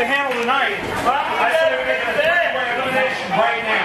handle tonight. I say we make a three-way elimination right now.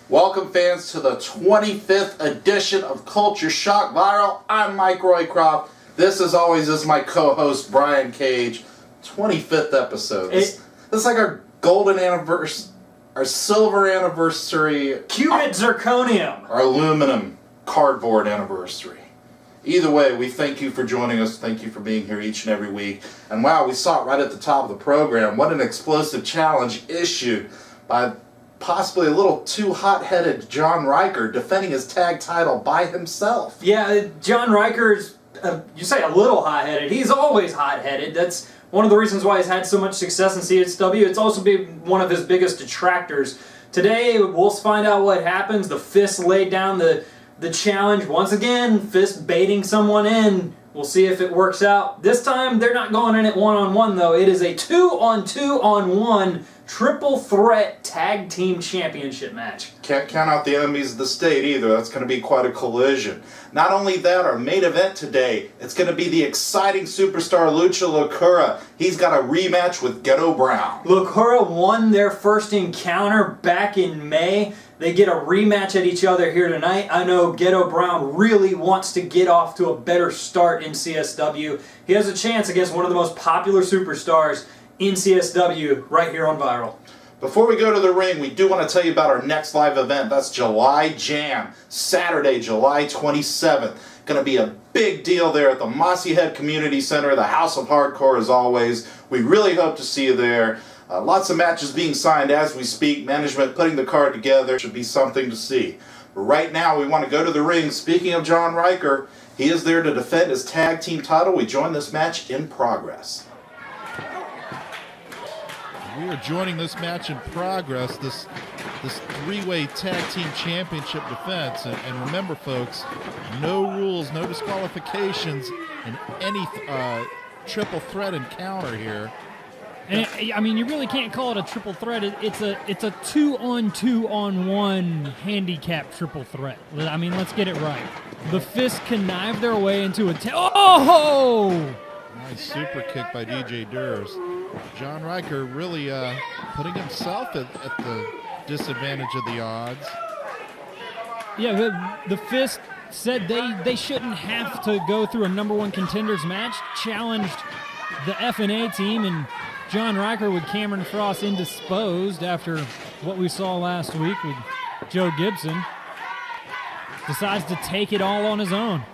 Welcome, fans, to the 25th edition of Culture Shock Viral. I'm Mike Roycroft. This, as always, is my co-host, Brian Cage. 25th episode. This is like our golden anniversary, our silver anniversary, Cubic zirconium, our aluminum cardboard anniversary. Either way, we thank you for joining us. Thank you for being here each and every week. And wow, we saw it right at the top of the program. What an explosive challenge issued by possibly a little too hot-headed John Riker defending his tag title by himself. Yeah, John Riker's, you say a little hot-headed. He's always hot-headed. That's one of the reasons why he's had so much success in CSW. It's also been one of his biggest detractors. Today, we'll find out what happens. The Fist laid down the challenge. Once again, Fist baiting someone in. We'll see if it works out. This time, they're not going in it one-on-one, though. It is a 2-on-2-on-1 triple threat tag team championship match. Can't count out the enemies of the state either. That's going to be quite a collision. Not only that, our main event today, it's going to be the exciting superstar Lucha Locura. He's got a rematch with Ghetto Brown. Locura won their first encounter back in May. They get a rematch at each other here tonight. I know Ghetto Brown really wants to get off to a better start in CSW. He has a chance against one of the most popular superstars in CSW right here on Viral. Before we go to the ring, we do want to tell you about our next live event. That's July Jam, Saturday, July 27th. Going to be a big deal there at the Mossy Head Community Center, the House of Hardcore as always. We really hope to see you there. Lots of matches being signed as we speak. Management putting the card together. Should be something to see. But right now, we want to go to the ring. Speaking of John Riker, he is there to defend his tag team title. We join this match in progress. We are joining this match in progress, this three-way tag team championship defense. And remember, folks, no rules, no disqualifications in any triple threat encounter here. And I mean, you really can't call it a triple threat. It's a 2-on-2-on-1 handicap triple threat. I mean, let's get it right. The Fist connive their way into a oh! Nice super kick by DJ Durs. John Riker really putting himself at the disadvantage of the odds. Yeah, the Fist said they shouldn't have to go through a number one contenders match, challenged the F&A team, and John Riker with Cameron Frost indisposed after what we saw last week with Joe Gibson. Decides to take it all on his own.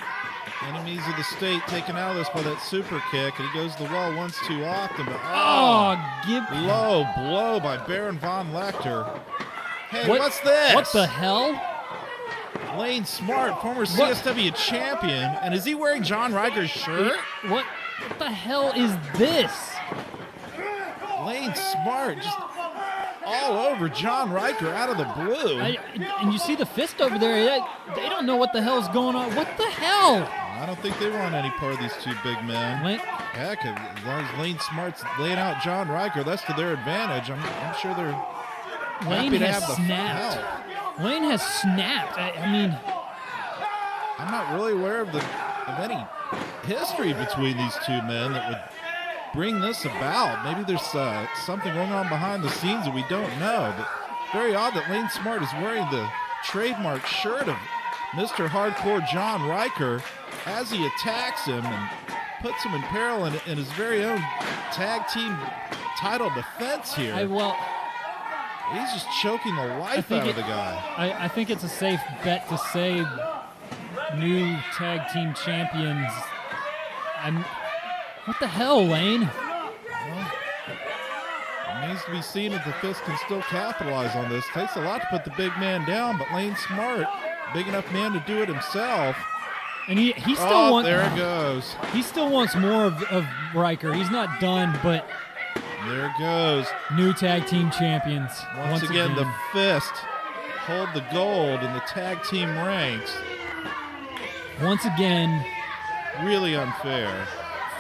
Enemies of the state taken out of this by that super kick, and he goes to the wall once too often. But low blow by Baron Von Lechter. Hey, what's this? What the hell? Lane Smart, former CSW champion, and is he wearing John Riker's shirt? What the hell is this? Lane Smart just all over John Riker out of the blue. And you see the Fist over there, they don't know what the hell's going on. What the hell? I don't think they want any part of these two big men. Heck, as long as Lane Smart's laying out John Riker, that's to their advantage. I'm sure they're happy to have the help. Lane has snapped. I mean, I'm not really aware of any history between these two men that would bring this about. Maybe there's something going on behind the scenes that we don't know. But very odd that Lane Smart is wearing the trademark shirt of Mr. Hardcore John Riker as he attacks him and puts him in peril in his very own tag team title defense here. He's just choking the life out of the guy. I think it's a safe bet to say new tag team champions. What the hell, Lane? Well, it needs to be seen if the Fist can still capitalize on this. Takes a lot to put the big man down, but Lane Smart, big enough man to do it himself. And he still wants. There it goes. He still wants more of Riker. He's not done, but There it goes. new tag team champions. Once again, the Fist hold the gold in the tag team ranks. Once again, Really unfair.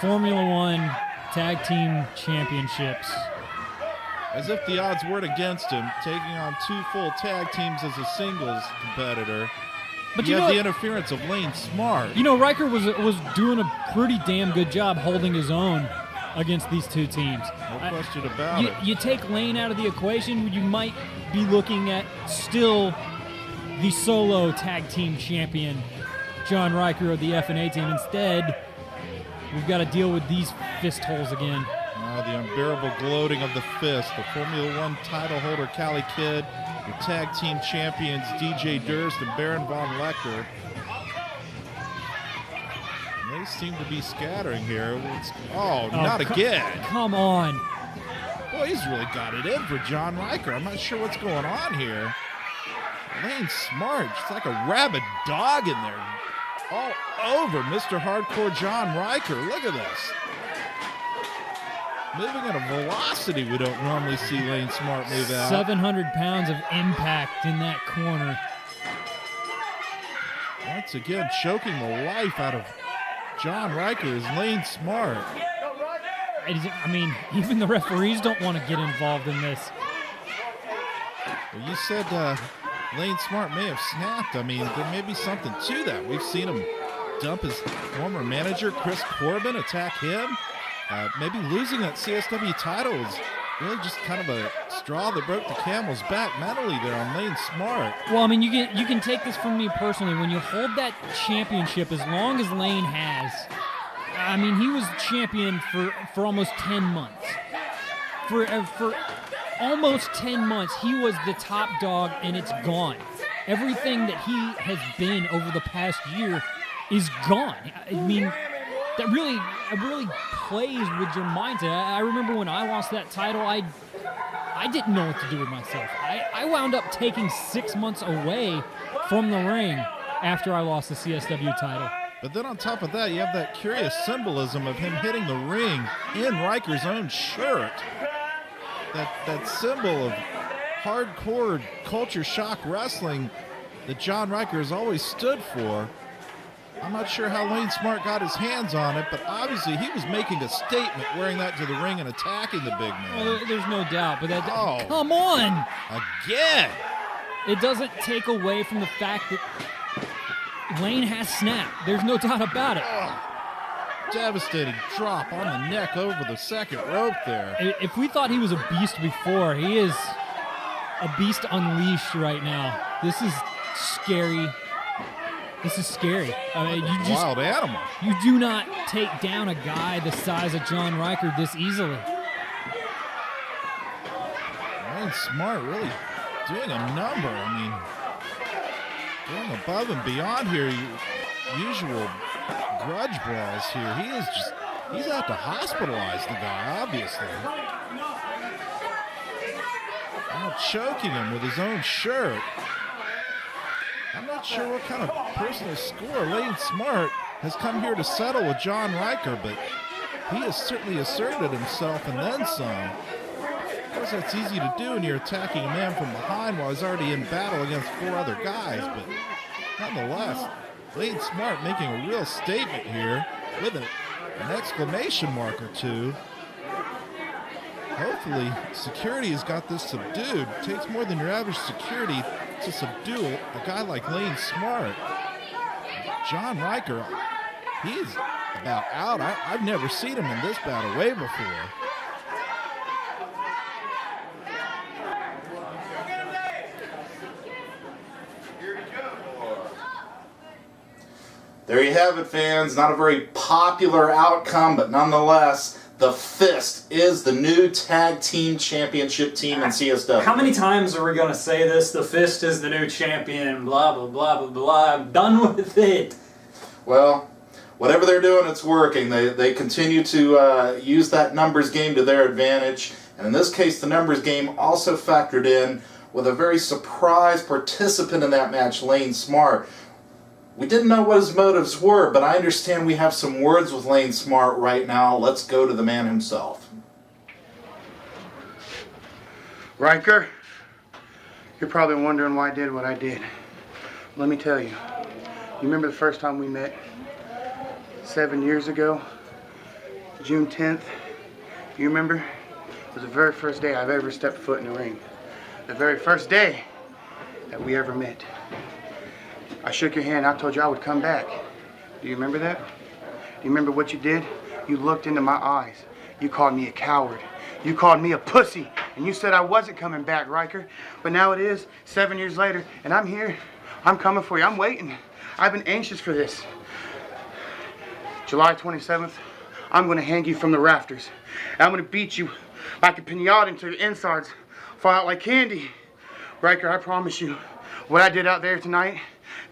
Formula One tag team championships. As if the odds weren't against him, taking on 2 full tag teams as a singles competitor. But you you have know, the interference of Lane Smart. you know, Riker was doing a pretty damn good job holding his own against these two teams. No question about it. You take Lane out of the equation, you might be looking at still the solo tag team champion, John Riker of the F&A team. Instead, we've got to deal with these fist holes again. The unbearable gloating of the Fist. The Formula One title holder, Cali Kidd. The tag team champions, DJ Durst and Baron Von Lechter. They seem to be scattering here. Not again. Come on. Boy, he's really got it in for John Riker. I'm not sure what's going on here. Lane Smart, just like a rabid dog in there. All over Mr. Hardcore John Riker. Look at this. Moving at a velocity we don't normally see Lane Smart move at. 700 pounds of impact in that corner. Once again, choking the life out of John Riker is Lane Smart. I mean, even the referees don't want to get involved in this. Well, you said Lane Smart may have snapped. I mean, there may be something to that. We've seen him dump his former manager, Chris Corbin, attack him. Maybe losing that CSW title is really just kind of a straw that broke the camel's back mentally there on Lane Smart. Well, I mean, you can take this from me personally. When you hold that championship as long as Lane has, I mean, he was champion for almost 10 months. For almost 10 months, he was the top dog, and it's gone. Everything that he has been over the past year is gone. I mean, that really plays with your mindset. I remember when I lost that title, I didn't know what to do with myself. I wound up taking 6 months away from the ring after I lost the CSW title. But then on top of that, you have that curious symbolism of him hitting the ring in Riker's own shirt. That symbol of hardcore culture shock wrestling that John Riker has always stood for. I'm not sure how Lane Smart got his hands on it, but obviously he was making a statement wearing that to the ring and attacking the big man. Well, there's no doubt, but come on! Again! It doesn't take away from the fact that Lane has snapped. There's no doubt about it. Devastating drop on the neck over the second rope there. If we thought he was a beast before, he is a beast unleashed right now. This is scary. This is scary. I mean, Wild animal. You do not take down a guy the size of John Riker this easily. Lane Smart really doing a number. I mean, going above and beyond here. Usual grudge brawls here. He's out to hospitalize the guy, obviously. Now choking him with his own shirt. I'm not sure what kind of personal score Lane Smart has come here to settle with John Riker, but he has certainly asserted himself and then some. Of course, that's easy to do when you're attacking a man from behind while he's already in battle against 4 other guys, but nonetheless, Lane Smart making a real statement here with an exclamation mark or two. Hopefully, security has got this subdued. It takes more than your average security to subdue a guy like Lane Smart. John Riker, he's about out. I've never seen him in this bad a way before. There you have it, fans. Not a very popular outcome, but nonetheless, the Fist is the new tag team championship team in CSW. How many times are we going to say this? The Fist is the new champion, blah, blah, blah, blah, blah. I'm done with it. Well, whatever they're doing, it's working. They continue to use that numbers game to their advantage. And in this case, the numbers game also factored in with a very surprised participant in that match, Lane Smart. We didn't know what his motives were, but I understand we have some words with Lane Smart right now. Let's go to the man himself. Riker, you're probably wondering why I did what I did. Let me tell you. You remember the first time we met? 7 years ago? June 10th? You remember? It was the very first day I've ever stepped foot in the ring. The very first day that we ever met. I shook your hand. I told you I would come back. Do you remember that? Do you remember what you did? You looked into my eyes. You called me a coward. You called me a pussy. And you said I wasn't coming back, Riker. But now it is, 7 years later, and I'm here. I'm coming for you. I'm waiting. I've been anxious for this. July 27th, I'm going to hang you from the rafters. I'm going to beat you like a pinata until your insides fall out like candy. Riker, I promise you, what I did out there tonight,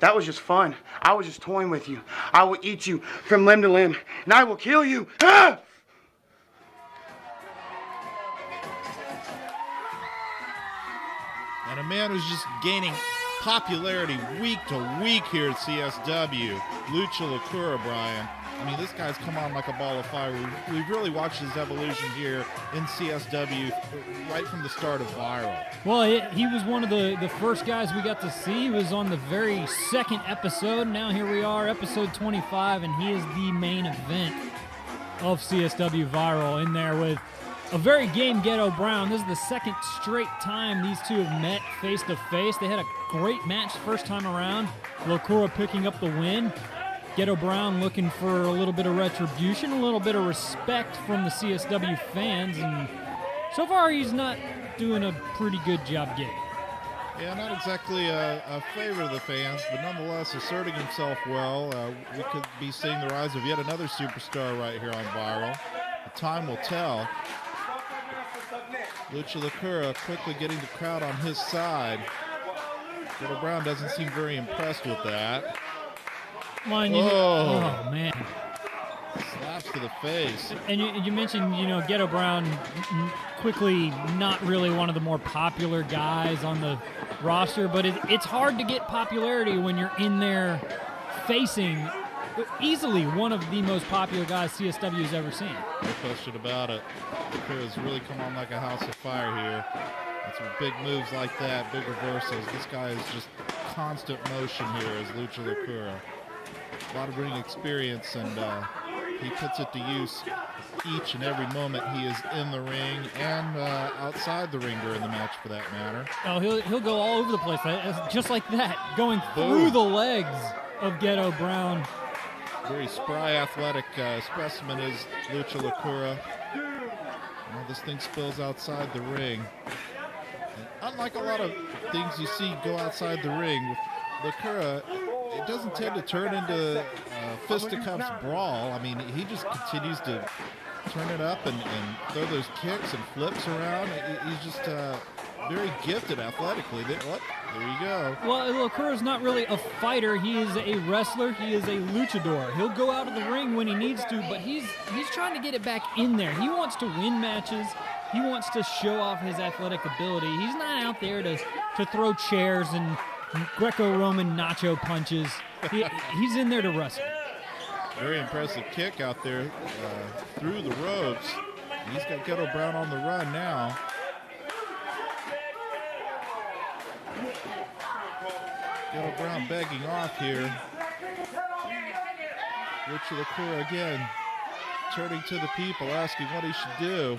that was just fun. I was just toying with you. I will eat you from limb to limb, and I will kill you. Ah! And a man who's just gaining popularity week to week here at CSW, Lucha Lakura, Brian. I mean, this guy's come on like a ball of fire. We've really watched his evolution here in CSW right from the start of Viral. Well, he was one of the first guys we got to see. He was on the very second episode. Now here we are, episode 25, and he is the main event of CSW Viral, in there with a very game Ghetto Brown. This is the second straight time these two have met face to face. They had a great match first time around. Locura picking up the win. Ghetto Brown looking for a little bit of retribution, a little bit of respect from the CSW fans, and so far he's not doing a pretty good job getting. Yeah, not exactly a favorite of the fans, but nonetheless asserting himself well. We could be seeing the rise of yet another superstar right here on Viral. The time will tell. Lucha Lakura quickly getting the crowd on his side. Ghetto Brown doesn't seem very impressed with that. Oh, man. Slaps to the face. And you mentioned, Ghetto Brown quickly not really one of the more popular guys on the roster, but it's hard to get popularity when you're in there facing easily one of the most popular guys CSW has ever seen. No question about it. Lakura's really come on like a house of fire here. And some big moves like that, big reversals. This guy is just constant motion here as Lucha Lakura. A lot of ring experience, and he puts it to use each and every moment he is in the ring and outside the ring during the match, for that matter. Oh, he'll go all over the place, just like that, going through the legs of Ghetto Brown. Very spry, athletic specimen is Lucha Lakura. Well, this thing spills outside the ring. And unlike a lot of things you see go outside the ring, with Lakura, it doesn't tend to turn into fisticuffs brawl. I mean, he just continues to turn it up and throw those kicks and flips around. He's just very gifted athletically. There you go. Well, Lakura's not really a fighter. He is a wrestler. He is a luchador. He'll go out of the ring when he needs to, but he's trying to get it back in there. He wants to win matches. He wants to show off his athletic ability. He's not out there to throw chairs and Greco-Roman nacho punches. He's in there to wrestle. Very impressive kick out there through the ropes. He's got Ghetto Brown on the run now. Ghetto Brown begging off here. Lucha Lakura again turning to the people, asking what he should do.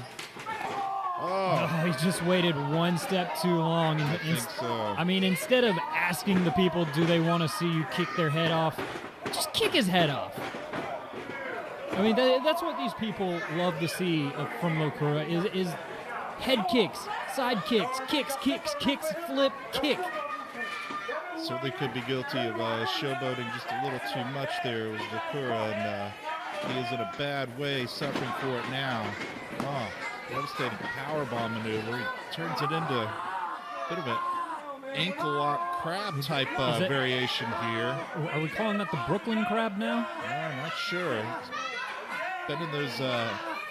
Oh, he just waited one step too long. I think so. I mean, instead of asking the people, do they want to see you kick their head off, just kick his head off. I mean, that's what these people love to see from Locura is head kicks, side kicks, kicks, flip, kick. Certainly could be guilty of showboating just a little too much there with Lakura, and he is in a bad way, suffering for it now. Oh, devastating powerbomb maneuver. He turns it into a bit of an ankle lock crab type variation here. Are we calling that the Brooklyn crab now? I'm not sure. Bending those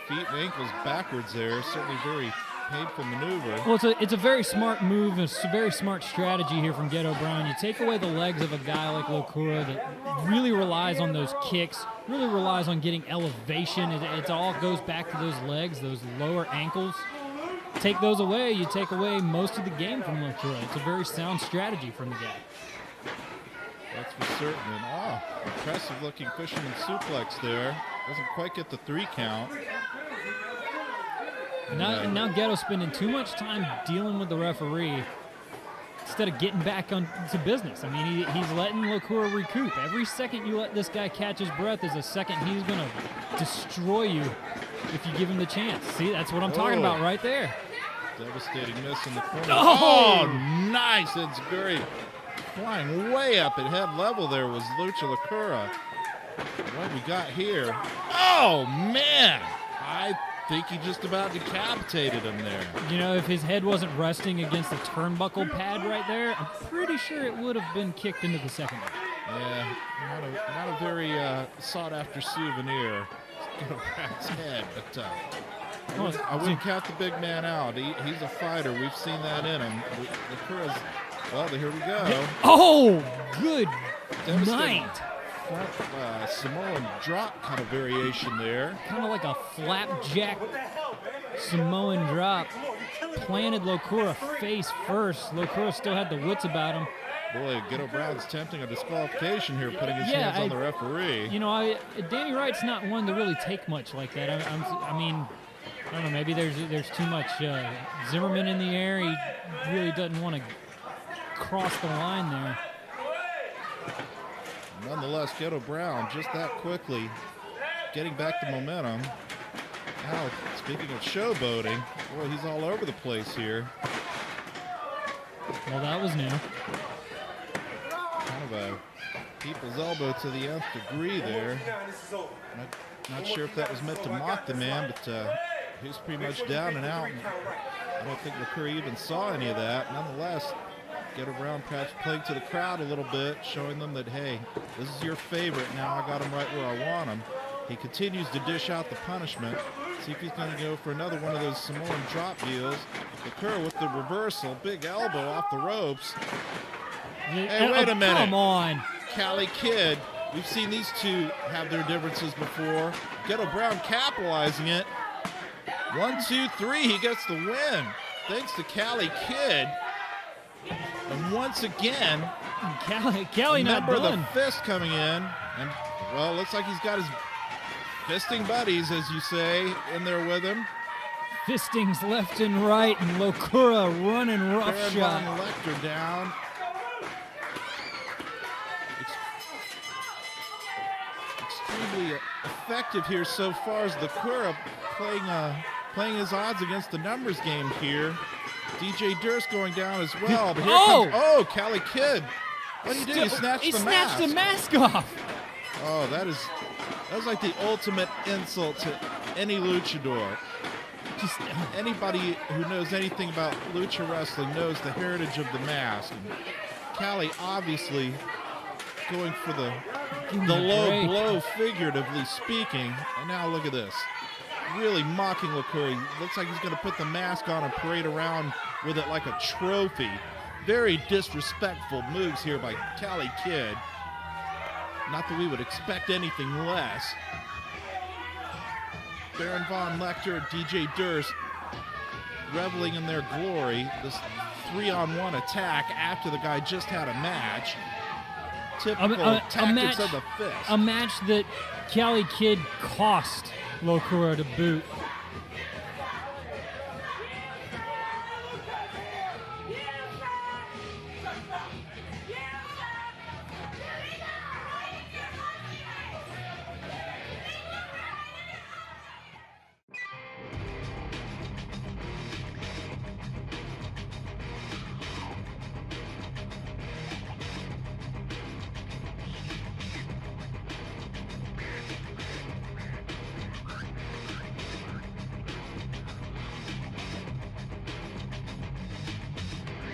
feet and ankles backwards there. Certainly very painful maneuver. Well, it's a very smart move. It's a very smart strategy here from Ghetto Brown. You take away the legs of a guy like Locura that really relies on those kicks, really relies on getting elevation. It all goes back to those legs, those lower ankles. Take those away, you take away most of the game from Locura. It's a very sound strategy from the guy. That's for certain. And impressive looking fisherman suplex there. Doesn't quite get the 3 count. Now Ghetto's spending too much time dealing with the referee instead of getting back on to business. I mean, he's letting Locura recoup. Every second you let this guy catch his breath is a second he's going to destroy you if you give him the chance. See, that's what I'm talking about right there. Devastating miss in the corner. Oh! Nice. It's great. Flying way up at head level there was Lucha Locura. What we got here? Oh, man. I think he just about decapitated him there. You know, if his head wasn't resting against the turnbuckle pad right there, I'm pretty sure it would have been kicked into the secondary. Yeah, not a very sought-after souvenir. Ghetto Brown's head, but I wouldn't count the big man out. He's a fighter. We've seen that in him. Locura's, well, here we go. Oh, good night. Samoan drop kind of variation there. Kind of like a flapjack Samoan drop. Planted Locura face first. Locura still had the wits about him. Boy, Ghetto Brown's tempting a disqualification here, putting his hands on the referee. You know, Danny Wright's not one to really take much like that. I mean, I don't know, maybe there's too much Zimmerman in the air. He really doesn't want to cross the line there. Nonetheless, Ghetto Brown just that quickly getting back the momentum. Now, speaking of showboating, boy, he's all over the place here. Well, that was new. Kind of a people's elbow to the nth degree there. Not sure if that was meant to mock the man, but he's pretty much down and out. And I don't think Locura even saw any of that. Nonetheless, Ghetto Brown perhaps playing to the crowd a little bit, showing them that, hey, this is your favorite. Now I got him right where I want him. He continues to dish out the punishment. See if he's going to go for another one of those Samoan drop deals. Locura with the reversal. Big elbow off the ropes. Hey, wait a minute. Come on. Cali Kid. We've seen these two have their differences before. Ghetto Brown capitalizing it. 1, 2, 3. He gets the win. Thanks to Cali Kid. And once again, Cali not remember done. the fist coming in. And, well, looks like he's got his fisting buddies, as you say, in there with him. Fistings left and right, and Locura running roughshod. Baron von Lecter down. Extremely effective here so far as Locura playing his odds against the numbers game here. DJ Durst going down as well. But here comes Cali Kid. What did he do? He snatched the mask. He snatched the mask off. Oh, that was like the ultimate insult to any luchador. Just anybody who knows anything about lucha wrestling knows the heritage of the mask. And Cali obviously going for the low blow, figuratively speaking. And now look at this. Really mocking Locura. Looks like he's going to put the mask on and parade around with it like a trophy. Very disrespectful moves here by Cali Kid. Not that we would expect anything less. Baron von Lecter and DJ Durst reveling in their glory. This 3-on-1 attack after the guy just had a match. Typical tactics of the fist. A match that Cali Kid cost Locura to boot.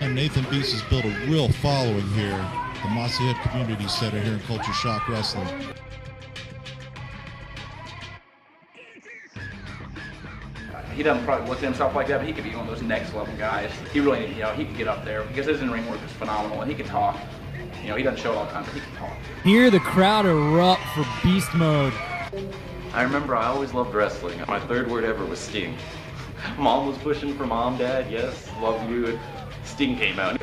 And Nathan Beast has built a real following here, the Mossy Head Community Center here in Culture Shock Wrestling. he doesn't probably look at himself like that, but he could be one of those next level guys. He really, he could get up there because his in-ring work is phenomenal, and he can talk. He doesn't show it all the time, but he can talk. Hear the crowd erupt for Beast Mode. I remember I always loved wrestling. My third word ever was Sting. Mom was pushing for Mom, Dad, yes, love you, and Sting came out.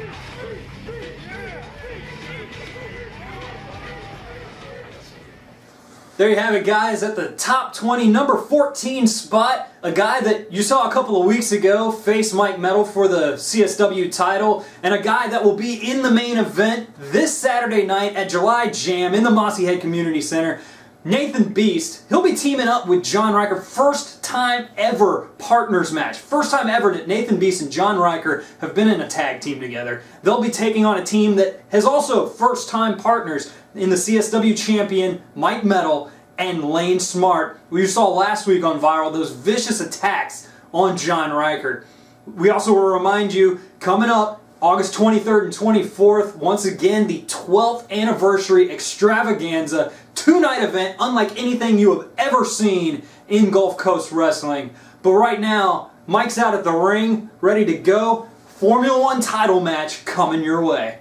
There you have it, guys, at the top 20, number 14 spot. A guy that you saw a couple of weeks ago face Mike Metal for the CSW title, and a guy that will be in the main event this Saturday night at July Jam in the Mossy Head Community Center. Nathan Beast, he'll be teaming up with John Riker. First time ever partners match. First time ever that Nathan Beast and John Riker have been in a tag team together. They'll be taking on a team that has also first time partners in the CSW champion Mike Metal and Lane Smart. We saw last week on Viral those vicious attacks on John Riker. We also will remind you, coming up August 23rd and 24th, once again the 12th anniversary extravaganza, two-night event unlike anything you have ever seen in Gulf Coast Wrestling. But right now, Mike's out at the ring, ready to go. Formula One title match coming your way.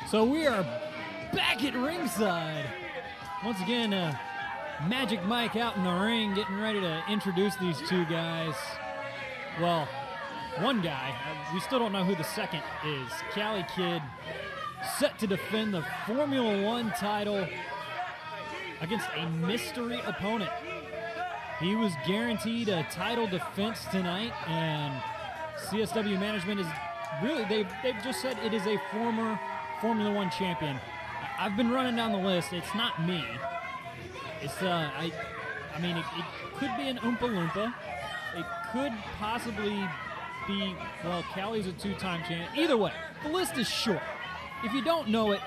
So we are back at ringside. Once again, Magic Mike out in the ring, getting ready to introduce these two guys. Well, one guy, we still don't know who the second is. Cali Kid, set to defend the Formula One title against a mystery opponent. He was guaranteed a title defense tonight, and CSW management is really, they've just said it is a former Formula One champion. I've been running down the list. It's not me. It's I mean, it could be an Oompa Loompa. It could possibly be, well, Cali's a two-time champion. Either way, the list is short. If you don't know it,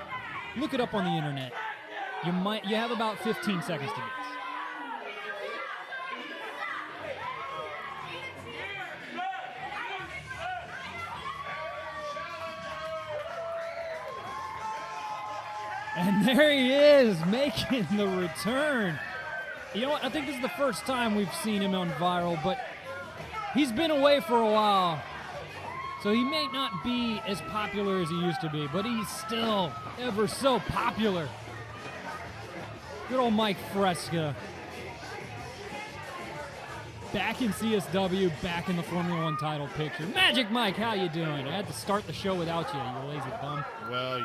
look it up on the internet. You have about 15 seconds to guess. And there he is, making the return. You know what? I think this is the first time we've seen him on Viral, but he's been away for a while. So he may not be as popular as he used to be, but he's still ever so popular. Good old Mike Fresca. Back in CSW, back in the Formula One title picture. Magic Mike, how you doing? I had to start the show without you, you lazy bum. Well,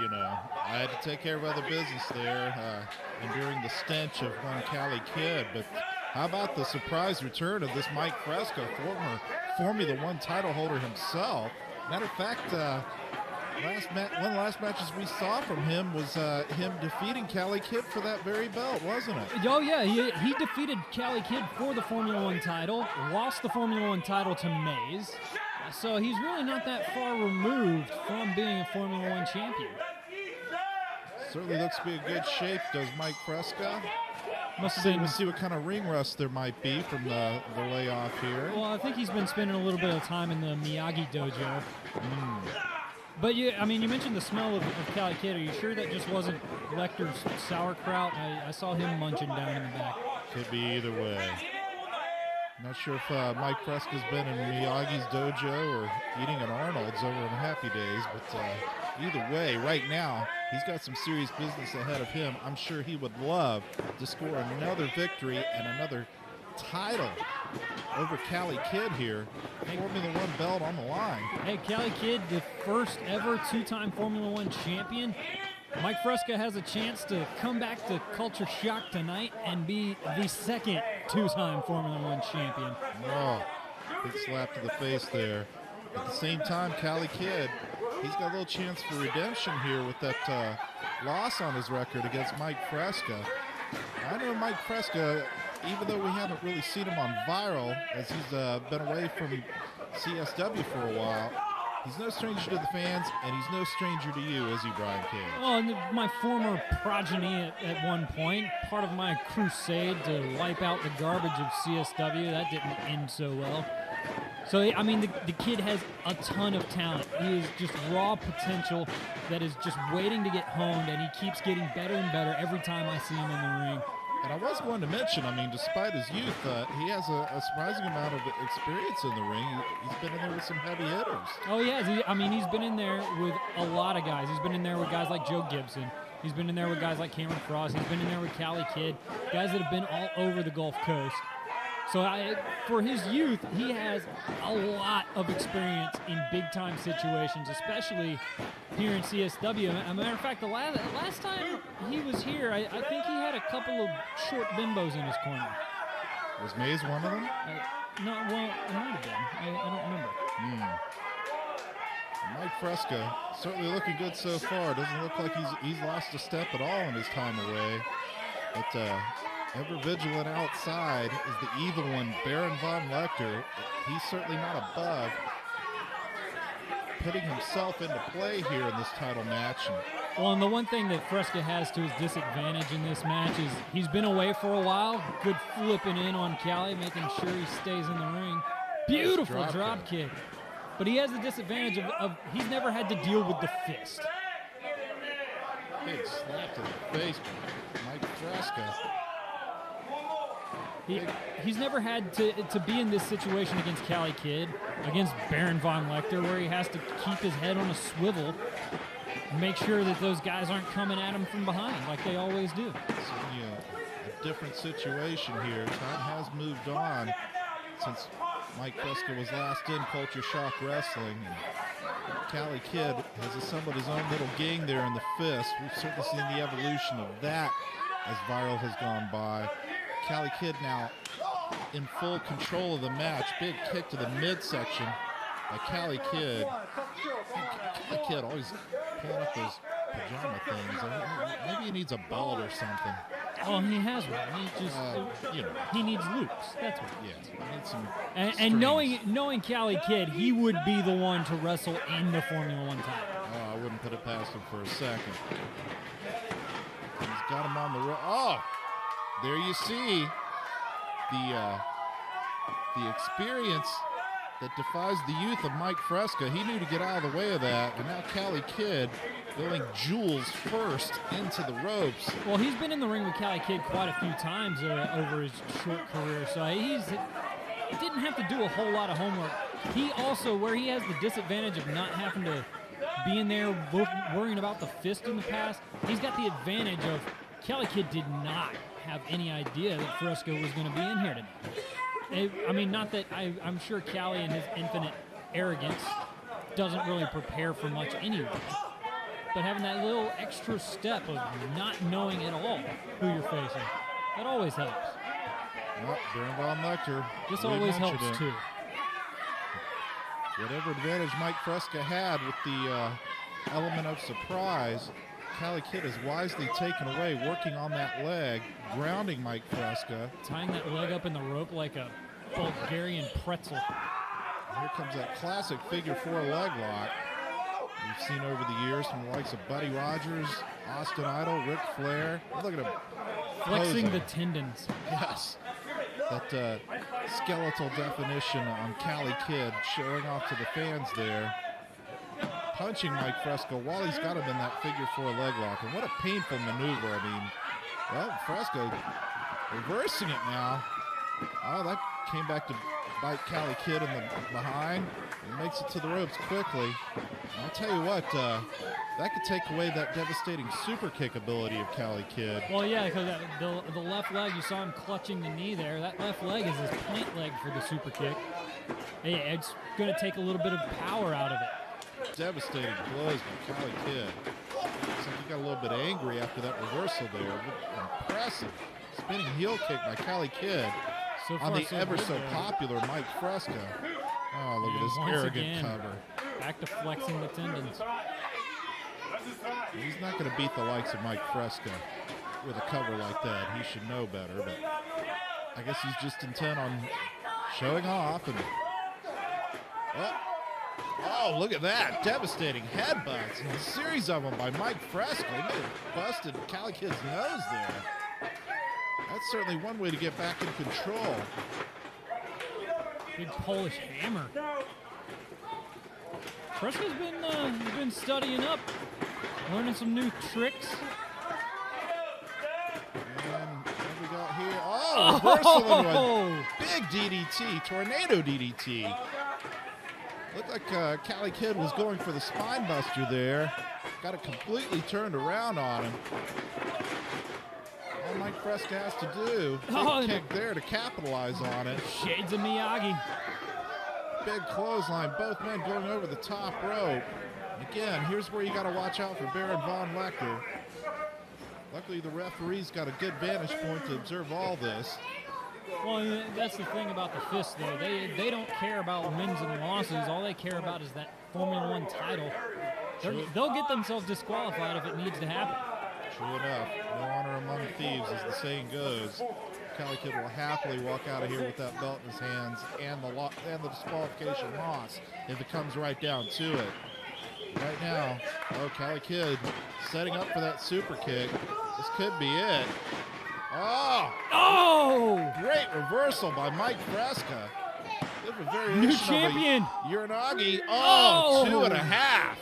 I had to take care of other business there, enduring the stench of one Cali Kid. But how about the surprise return of this Mike Fresca, former Formula One title holder himself? Matter of fact, one of the last matches we saw from him was him defeating Cali Kid for that very belt, wasn't it? Oh, yeah. He defeated Cali Kid for the Formula One title, lost the Formula One title to Maze. So he's really not that far removed from being a Formula One champion. Certainly looks to be in good shape, does Mike Fresca. We'll see what kind of ring rust there might be from the layoff here. Well, I think he's been spending a little bit of time in the Miyagi dojo. But you mentioned the smell of Cali Kid. Are you sure that just wasn't Lecter's sauerkraut? I saw him munching down in the back. Could be either way. Not sure if Mike Fresca's been in Miyagi's dojo or eating at Arnold's over in Happy Days, but either way, right now, he's got some serious business ahead of him. I'm sure he would love to score another victory and another title over Cali Kid here. Formula One belt on the line. Hey, Cali Kid, the first ever two-time Formula One champion. Mike Fresca has a chance to come back to Culture Shock tonight and be the second two-time Formula One champion. Oh, big slap to the face there. At the same time, Cali Kid, he's got a little chance for redemption here with that loss on his record against Mike Fresca. I know Mike Fresca, even though we haven't really seen him on Viral, as he's been away from CSW for a while, he's no stranger to the fans, and he's no stranger to you, is he, Brian Cage? Well, and my former progeny at one point, part of my crusade to wipe out the garbage of CSW, that didn't end so well. So, I mean, the kid has a ton of talent. He is just raw potential that is just waiting to get honed, and he keeps getting better and better every time I see him in the ring. And I was going to mention, I mean, despite his youth, he has a surprising amount of experience in the ring. He's been in there with some heavy hitters. Oh, he has. He's been in there with a lot of guys. He's been in there with guys like Joe Gibson. He's been in there with guys like Cameron Frost. He's been in there with Cali Kidd, guys that have been all over the Gulf Coast. So for his youth, he has a lot of experience in big-time situations, especially here in CSW. As a matter of fact, the last time he was here, I think he had a couple of short bimbos in his corner. Was Mays one of them? No, well, it might have been. I don't remember. Mike Fresca certainly looking good so far. Doesn't look like he's lost a step at all in his time away. But ever vigilant outside is the evil one, Baron von Lecter. He's certainly not above putting himself into play here in this title match. Well, and the one thing that Fresca has to his disadvantage in this match is he's been away for a while. Good flipping in on Cali, making sure he stays in the ring. Beautiful drop kick. But he has the disadvantage of he's never had to deal with the fist. Big slap to the face by Mike Fresca. He's never had to be in this situation against Cali Kidd, against Baron von Lecter, where he has to keep his head on a swivel, make sure that those guys aren't coming at him from behind like they always do. So, a different situation here. Time has moved on since Mike Fresca was last in Culture Shock Wrestling. And Cali Kidd has assembled his own little gang there in the fist. We've certainly seen the evolution of that as Viral has gone by. Cali Kidd now in full control of the match. Big kick to the midsection by Cali Kidd. Cali Kidd always pulling up those pajama things. Maybe he needs a belt or something. Oh, he has one. He just, he needs loops. That's what. Yeah, he needs some. And knowing Cali Kidd, he would be the one to wrestle in the Formula One title. Oh, I wouldn't put it past him for a second. He's got him on the road. Oh, there you see the experience that defies the youth of Mike Fresca. He knew to get out of the way of that, and now Cali Kidd going Jules first into the ropes. Well, he's been in the ring with Cali Kidd quite a few times over his short career, so he didn't have to do a whole lot of homework. He also, where he has the disadvantage of not having to be in there worrying about the fist in the past, he's got the advantage of Cali Kidd did not have any idea that Fresca was going to be in here tonight. I mean, not that I'm sure Cali in his infinite arrogance doesn't really prepare for much anyway. But having that little extra step of not knowing at all who you're facing, that always helps. Well, Baron von Lecter. This always helps too. Whatever advantage Mike Fresca had with the element of surprise, Cali Kidd is wisely taken away, working on that leg, grounding Mike Fresca. Tying that leg up in the rope like a Bulgarian pretzel. Here comes that classic figure four leg lock we've seen over the years from the likes of Buddy Rogers, Austin Idol, Ric Flair. Look at him. Flexing posing. the tendons. Yes. That skeletal definition on Cali Kidd showing off to the fans there. Punching Mike Fresca while he's got him in that figure four leg lock. And what a painful maneuver. I mean, well, Fresca reversing it now. Oh, that came back to bite Cali Kidd in the behind. He makes it to the ropes quickly. I'll tell you what, that could take away that devastating super kick ability of Cali Kidd. Well, yeah, because the left leg, you saw him clutching the knee there. That left leg is his plant leg for the super kick. Hey, it's going to take a little bit of power out of it. Devastating blows by Cali Kidd. Looks like he got a little bit angry after that reversal there. Impressive spinning heel kick by Cali Kidd on the popular Mike Fresca. Oh, look at this arrogant cover. Back to flexing the tendons. He's not going to beat the likes of Mike Fresca with a cover like that. He should know better, but I guess he's just intent on showing off. And oh, look at that. Devastating headbutts. And a series of them by Mike Fresca. He may have busted Cali Kidd's nose there. That's certainly one way to get back in control. Big Polish hammer. Fresco's been studying up, learning some new tricks. And what we got here? Oh, reversal into a big DDT, tornado DDT. Looked like Cali Kid was going for the spine buster there. Got it completely turned around on him. All Mike Fresca has to do, big kick there to capitalize on it. Shades of Miyagi. Big clothesline, both men going over the top rope. Again, here's where you got to watch out for Baron Von Lecter. Luckily, the referee's got a good vantage point to observe all this. Well, that's the thing about the Fist, though. They don't care about wins and losses. All they care about is that Formula One title. They'll get themselves disqualified if it needs to happen. True enough. No honor among thieves, as the saying goes. Cali Kid will happily walk out of here with that belt in his hands and the disqualification loss if it comes right down to it. Right now, Cali Kid setting up for that super kick. This could be it. Oh! Great reversal by Mike Fresca. New champion. Uranagi. 2.5.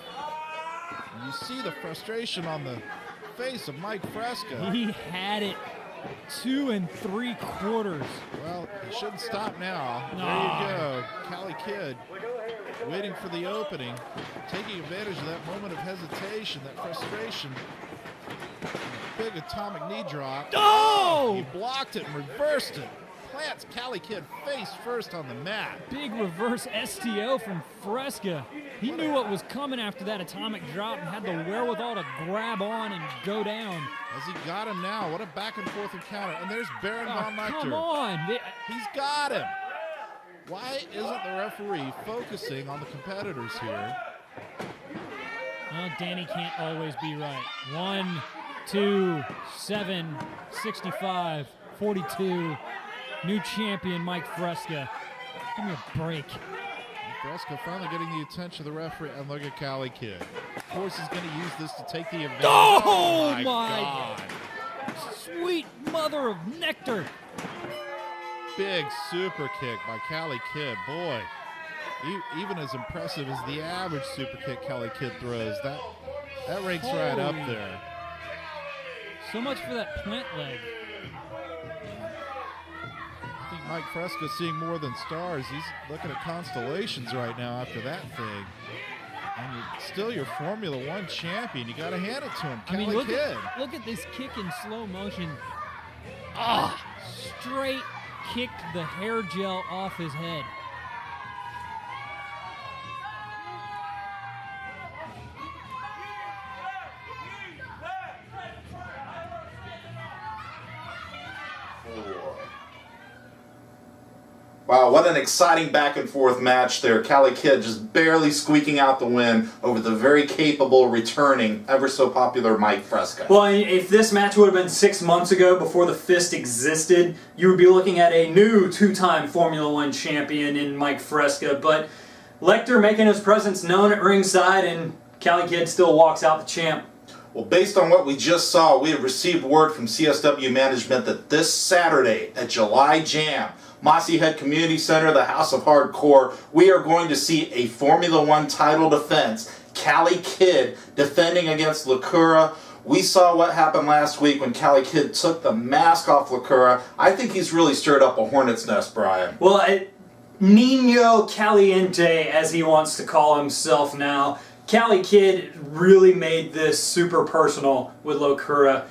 You see the frustration on the face of Mike Fresca. He had it 2 3/4. Well, he shouldn't stop now. No. There you go. Cali Kid waiting for the opening, taking advantage of that moment of hesitation, that frustration. Big atomic knee drop. Oh! He blocked it and reversed it. Plants Cali Kid face first on the mat. Big reverse STO from Fresca. He knew what was coming after that atomic drop and had the wherewithal to grab on and go down. As he got him now, what a back and forth encounter. And there's Baron Von Lecter. Come on. He's got him. Why isn't the referee focusing on the competitors here? Well, Danny can't always be right. 1, 2, 7, 65, 42. New champion Mike Fresca. Give me a break. Fresca finally getting the attention of the referee, and look at Cali Kid. Of course, he's going to use this to take the advantage. Oh my God. Sweet mother of nectar. Big super kick by Cali Kid. Boy, even as impressive as the average super kick Cali Kid throws, that ranks right up there. So much for that plant leg. I think Mike Fresca's seeing more than stars. He's looking at constellations right now after that thing. And you're still your Formula One champion. You got to hand it to him. Cali Kid. Look at this kick in slow motion. Straight kicked the hair gel off his head. Wow, what an exciting back and forth match there. Cali Kid just barely squeaking out the win over the very capable, returning, ever so popular Mike Fresca. Well, if this match would have been 6 months ago, before the Fist existed, you would be looking at a new two-time Formula One champion in Mike Fresca. But Lecter making his presence known at ringside, and Cali Kid still walks out the champ. Well, based on what we just saw, we have received word from CSW management that this Saturday at July Jam, Mossy Head Community Center, the House of Hardcore, we are going to see a Formula One title defense. Cali Kid defending against Locura. We saw what happened last week when Cali Kid took the mask off Locura. I think he's really stirred up a hornet's nest, Brian. Well, Nino Caliente, as he wants to call himself now, Cali Kid really made this super personal with Locura.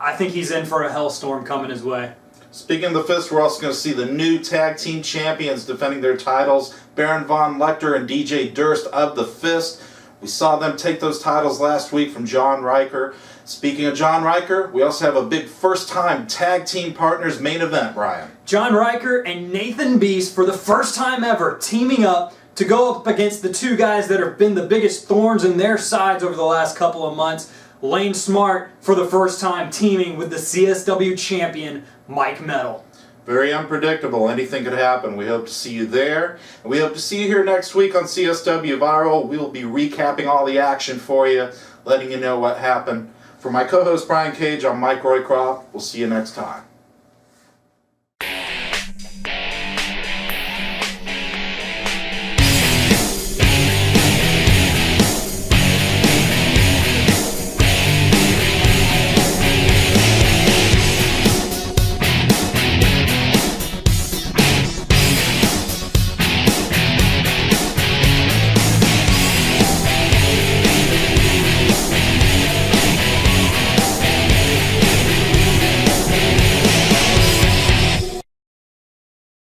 I think he's in for a hellstorm coming his way. Speaking of the Fist, we're also going to see the new tag team champions defending their titles, Baron Von Lecter and DJ Durst of the Fist. We saw them take those titles last week from John Riker. Speaking of John Riker, we also have a big first-time tag team partners main event, Brian. John Riker and Nathan Beast, for the first time ever, teaming up to go up against the two guys that have been the biggest thorns in their sides over the last couple of months. Lane Smart, for the first time, teaming with the CSW champion, Mike Metal. Very unpredictable. Anything could happen. We hope to see you there. And we hope to see you here next week on CSW Viral. We will be recapping all the action for you, letting you know what happened. For my co-host Brian Cage, I'm Mike Roycroft. We'll see you next time.